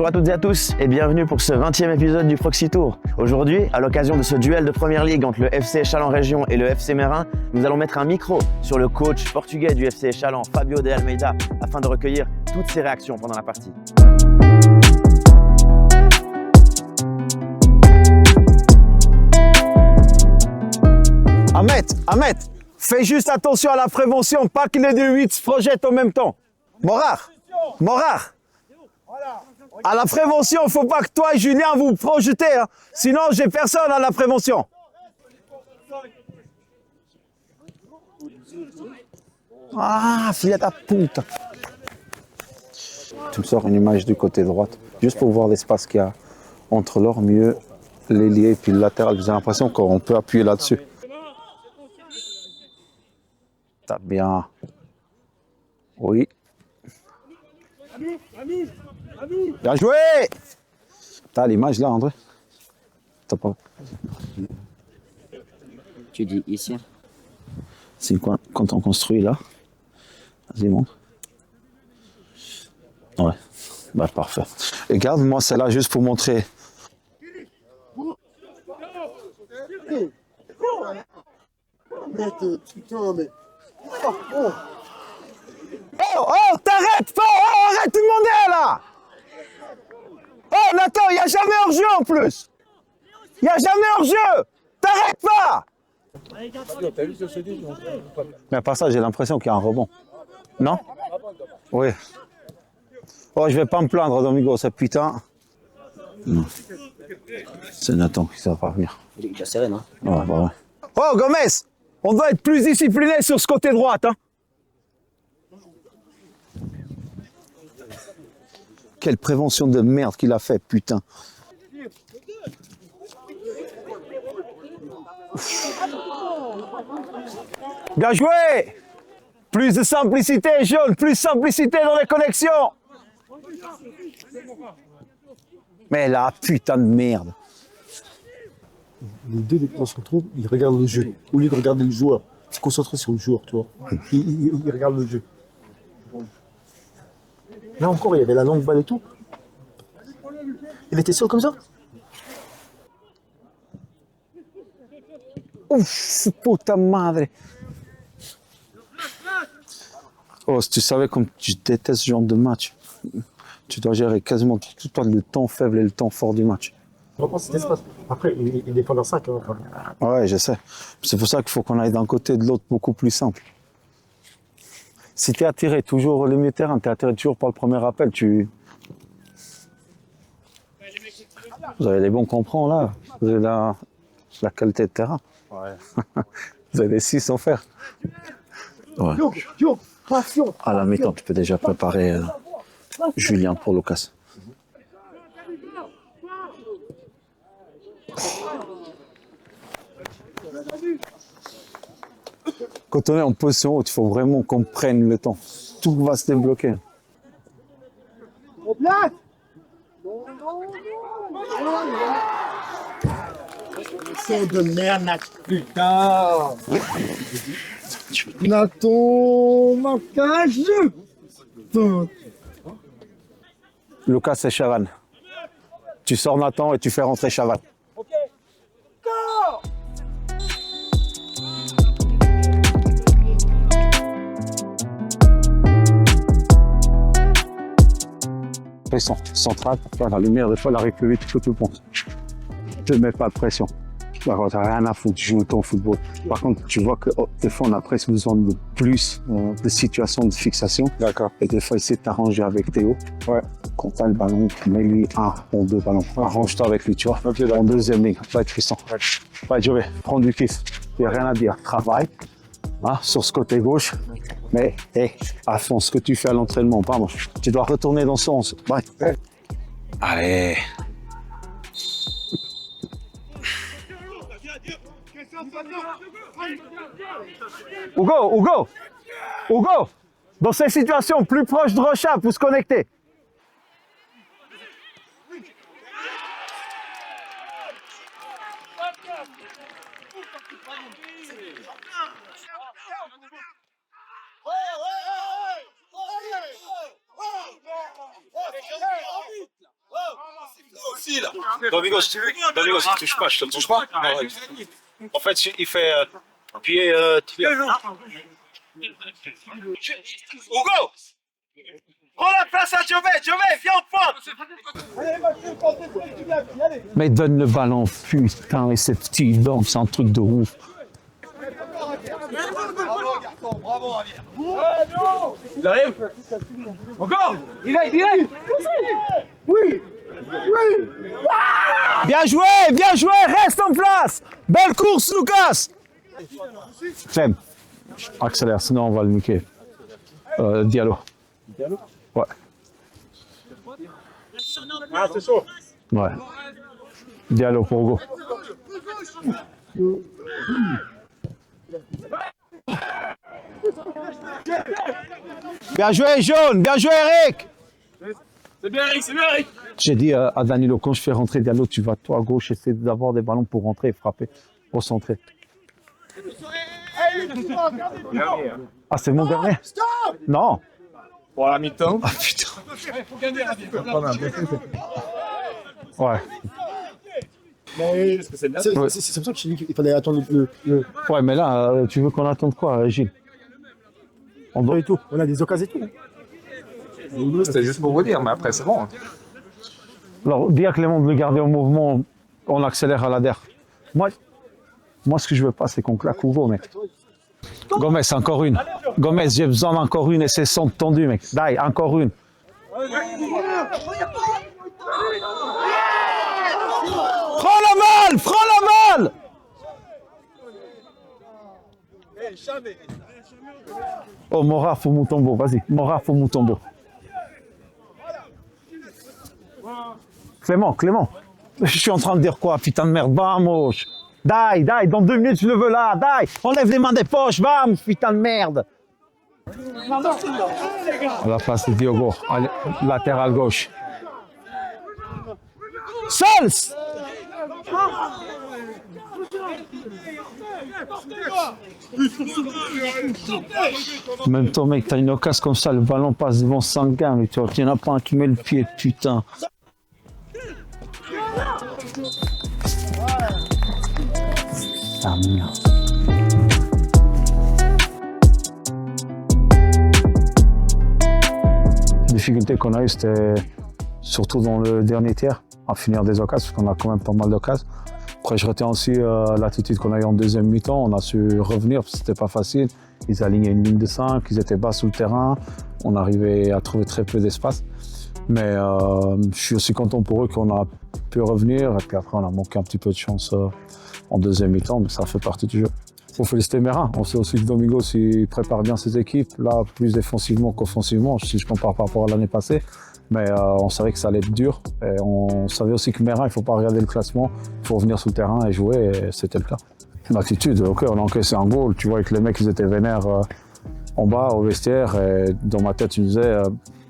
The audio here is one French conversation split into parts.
Bonjour à toutes et à tous et bienvenue pour ce 20e épisode du Proxy Tour. Aujourd'hui, à l'occasion de ce duel de Première Ligue entre le FC Échalon Région et le FC Meyrin, nous allons mettre un micro sur le coach portugais du FC Échalon, Fabio de Almeida, afin de recueillir toutes ses réactions pendant la partie. Ahmed, fais juste attention à la prévention, pas que les deux 8 se projettent en même temps. Morard, à la prévention, il ne faut pas que toi et Julien vous projetez, hein. Sinon j'ai personne à la prévention. Ah, filet à puta. Tu me sors une image du côté droite, juste pour voir l'espace qu'il y a entre leur milieu, l'ailier et puis le latéral. J'ai l'impression qu'on peut appuyer là-dessus. T'as bien. Oui. Bien joué. T'as l'image là, André? T'as pas. Tu dis ici? C'est quand on construit là. Vas-y, montre. Ouais. Bah, parfait. Et garde-moi celle-là juste pour montrer. Oh, t'arrêtes pas! Oh, arrête de demander là! Oh, Nathan, il n'y a jamais hors-jeu en plus! Il n'y a jamais hors-jeu! T'arrêtes pas! Mais à part ça, j'ai l'impression qu'il y a un rebond. Non? Oui. Oh, je vais pas me plaindre, Domingo, c'est putain. Non. C'est Nathan qui ne va pas venir. Il est serré, non? Ouais, bah ouais. Oh, Gomez! On doit être plus discipliné sur ce côté droit, hein? Quelle prévention de merde qu'il a fait, putain. Bien joué! Plus de simplicité, jaune, plus de simplicité dans les connexions. Mais la putain de merde. Les deux défenseurs centraux, ils regardent le jeu. Au lieu de regarder le joueur, ils se concentrent sur le joueur, tu vois. Ils regardent le jeu. Là encore, il y avait la longue balle et tout. Il était seul comme ça. Ouf, puta madre. Oh, si tu savais comme tu détestes ce genre de match, tu dois gérer quasiment tout le temps faible et le temps fort du match. Je reprends cet espace. Après, il défend dans 5. Hein. Ouais, je sais. C'est pour ça qu'il faut qu'on aille d'un côté et de l'autre beaucoup plus simple. Si tu es attiré toujours le milieu de terrain, tu es attiré toujours par le premier appel, Vous avez des bons comprends là. Vous avez la qualité de terrain. Ouais. Vous avez des 6 en fer. Ouais. Yo, passion. À la mi-temps, tu peux déjà préparer Julien pour Lucas. Quand on est en position haute, il faut vraiment qu'on prenne le temps. Tout va se débloquer. C'est de merde, putain. Nathan, marquage. Lucas et Chavannes. Tu sors Nathan et tu fais rentrer Chavannes. Pression centrale pour faire la lumière, des fois elle arrive plus vite que tu le penses. Ne te mets pas de pression. D'accord, t'as rien à foutre, tu joues ton football. Par contre, tu vois que des fois on a presque besoin de plus de situations de fixation. D'accord. Et des fois, essayer de t'arranger avec Théo. Ouais. Quand t'as le ballon, mets-lui un ou deux ballons. Arrange-toi avec lui, tu vois. Okay, en deuxième ligne, va être puissant. Ouais. Ouais, je vais prendre du kiss. Il n'y a rien à dire. Travaille sur ce côté gauche. Mais, à fond, ce que tu fais à l'entraînement, pardon. Tu dois retourner dans ce sens. Ouais. Allez. Hugo, dans ces situations plus proches de Rocha pour se connecter. Domingo, si tu touches pas, je te touche pas. En fait, il fait pied. Hugo! Prends la place à Giové, viens en pointe! Mais donne le ballon, putain, et ces petits blancs, c'est un truc de ouf. Il arrive? Encore? Il est! Bien joué, reste en place. Belle course, Lucas. Clem, accélère, sinon on va le niquer. Diallo. Ouais. Ah, c'est chaud. Ouais. Diallo pour Hugo. Bien joué, Jaune. Bien joué, Eric. C'est bien, Eric. J'ai dit à Danilo, quand je fais rentrer Diallo, tu vas toi à gauche, essayer d'avoir des ballons pour rentrer et frapper, recentrer. Ah, c'est mon dernier? Non. Pour la mi-temps. Ah putain. Ouais. C'est pour ça que je t'ai dit qu'il fallait attendre le... Ouais, mais là, tu veux qu'on attende quoi, Gilles? On doit et tout. On a des occasions et tout. C'était juste pour vous dire, mais après c'est bon. Alors, dis à Clément de le garder en mouvement, on accélère à la der. Moi, ce que je veux pas, c'est qu'on claque Hugo, mec. Gomez, encore une. Gomez, j'ai besoin d'encore une et c'est son tendu, mec. Dai, encore une. Prends la balle! Oh, Mora, faut Mutombo, vas-y. Mora, faut Mutombo. Clément. Je suis en train de dire quoi, putain de merde, vamos. Dai, dans 2 minutes, je le veux là, Dai. Enlève les mains des poches, vamos, putain de merde. À la place de Diogo, latéral gauche. Sals! Même ton mec, t'as une occasion comme ça, le ballon passe devant 5 gars, mais tu vois, il n'y en a pas un qui met le pied, putain. Ah merde. La difficulté qu'on a eue, c'était surtout dans le dernier tiers, à finir des occasions, parce qu'on a quand même pas mal d'occasions. Après, je retiens aussi l'attitude qu'on a eue en deuxième mi-temps. On a su revenir, parce que c'était pas facile. Ils alignaient une ligne de 5, ils étaient bas sous le terrain. On arrivait à trouver très peu d'espace. Mais je suis aussi content pour eux qu'on a pu revenir. Et puis après, on a manqué un petit peu de chance en deuxième mi-temps, mais ça fait partie du jeu. Il faut féliciter Merin. On sait aussi que Domingo, s'il prépare bien ses équipes, là, plus défensivement qu'offensivement, si je compare par rapport à l'année passée. Mais on savait que ça allait être dur. Et on savait aussi que Merin, il ne faut pas regarder le classement, il faut revenir sur le terrain et jouer, et c'était le cas. L'attitude, ok, on a encaissé un goal, tu vois que les mecs, ils étaient vénères en bas, au vestiaire, et dans ma tête, je me disais,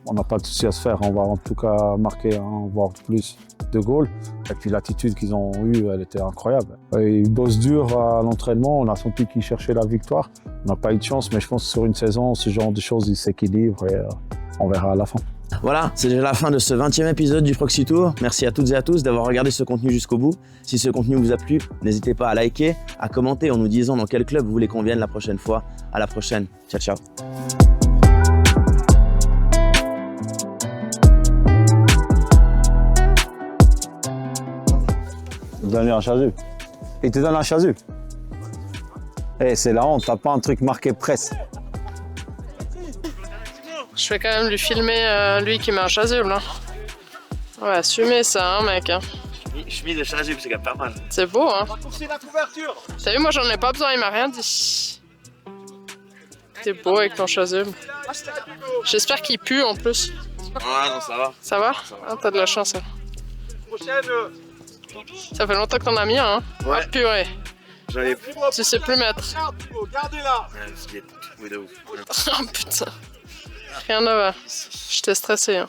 on n'a pas de souci à se faire, on va en tout cas marquer, voire plus de goals. Et puis l'attitude qu'ils ont eue, elle était incroyable. Et ils bossent dur à l'entraînement, on a senti qu'ils cherchaient la victoire. On n'a pas eu de chance, mais je pense que sur une saison, ce genre de choses, ils s'équilibrent et on verra à la fin. Voilà, c'est déjà la fin de ce 20e épisode du Proxy Tour. Merci à toutes et à tous d'avoir regardé ce contenu jusqu'au bout. Si ce contenu vous a plu, n'hésitez pas à liker, à commenter en nous disant dans quel club vous voulez qu'on vienne la prochaine fois. À la prochaine. Ciao, ciao. Donne-lui un chasu. Il te donne un chasu. Eh, c'est la honte, t'as pas un truc marqué presse. Je vais quand même lui filmer lui qui met un chasuble. Hein. Ouais, assumer ça, hein, mec. Hein. Chemise de chasuble, c'est quand même pas mal. C'est beau, hein. T'as vu, moi j'en ai pas besoin, il m'a rien dit. T'es beau avec ton chasuble. J'espère qu'il pue en plus. Ah non, ça va. Ça va? Ah, t'as de la chance. Hein. Ça fait longtemps que t'en as mis un, hein? Ouais. Ah, purée. J'en ai plus. Tu sais plus mettre. Gardez-la. Oui, de ouf. Oh putain. Rien à voir. J'étais stressé. Hein.